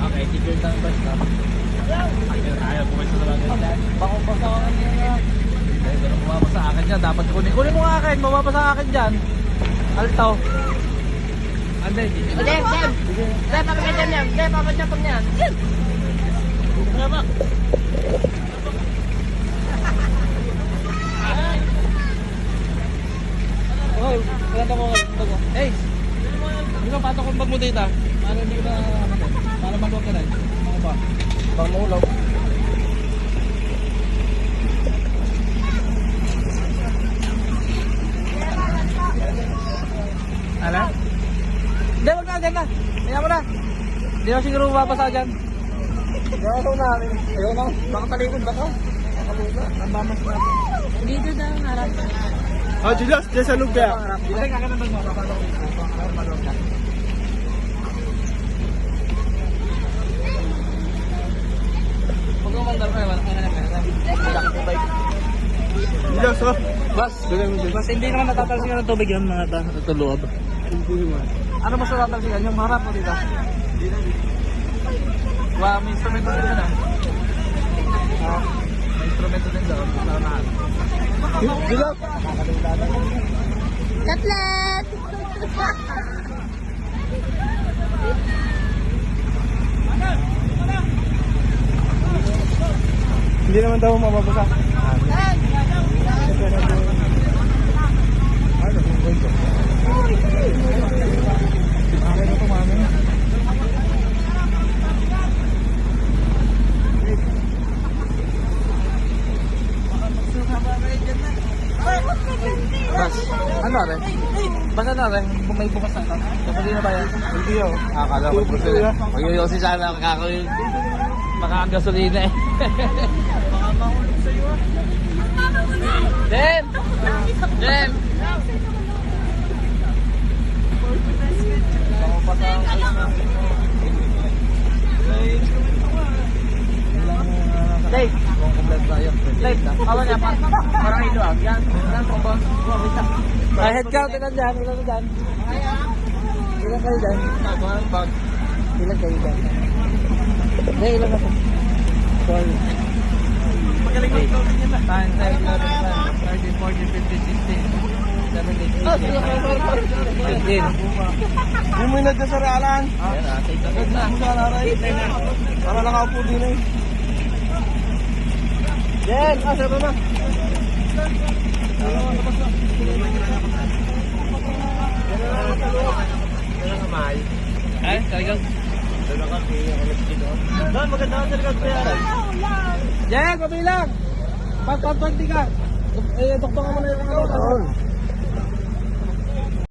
Okay, tigil lang basta. Ayaw po kayo sa labas. Bakong basa ka kanina. Dahil ko na bumaba sa akin dyan. Dapat kunin mo nga akin. Bumaba sa akin dyan. Alto. Anday. Dem. Dem, papagandam niyan. Dem, papagandam niyan. Ano ba? Oh, wala ko. Hey! Hindi ba patok kong bag mo dito? Para hindi ka na... Para maluwag ka na. Ano ba? Bang maulaw. Ala? Hindi, wag na, dyan na. Kaya mo na. Hindi na siguro mapasa dyan. Kaya ako na. Ayaw na. Baka talikod ba ka? Nakaluga. Namamas na. Dito daw ang harap. Oh, Julius, dyan sa lugar. Hindi, kakanan mo. Papatok ko. Para maluwag ka. Huwag mo mandar pa. Wala ka na. Malaki po ba? Julius, oh. Bas, bas hindi naman natatalsikan ng tubig yun mga ito loob. Ano mas natatalsikan? Yung harap mo dito? Wow, may instrumento din doon ah. May instrumento din doon. Julius! Katlet! Hindi naman daw mababasa. Bas, ano rin? Basta na rin, may bukas na ito. Kapag na ba yan? Hindi oh. Akala ko po sila. Magyoyosi sana kakakoy. Baka ang gasolina eh. Baka mahulog sa'yo ah. Dem! Dem! Baka patang. Dave! Kung kompleto tayo. Dave, awa niya pa. Parang ilo ah. Yan. Yan po ba? Ay, head count. Ilan dyan? Ilan dyan? Ilan kayo dyan? Bag. Ilan kayo dyan? Hindi, ilan na po. Sorry. Magaling mo ito. 10, 10, 11, 12, 13, 14, 15, 16, 17, 18, 19. Bumuy na dyan sa realan. Ayan ah, take na. Para nakaupo din eh. Yan, sarap na. Ay, talagang. Dan, maganda ka sa likod pa yan. Jen, pabilang! Pag 20 ka. Eh, doktor ka muna yung mga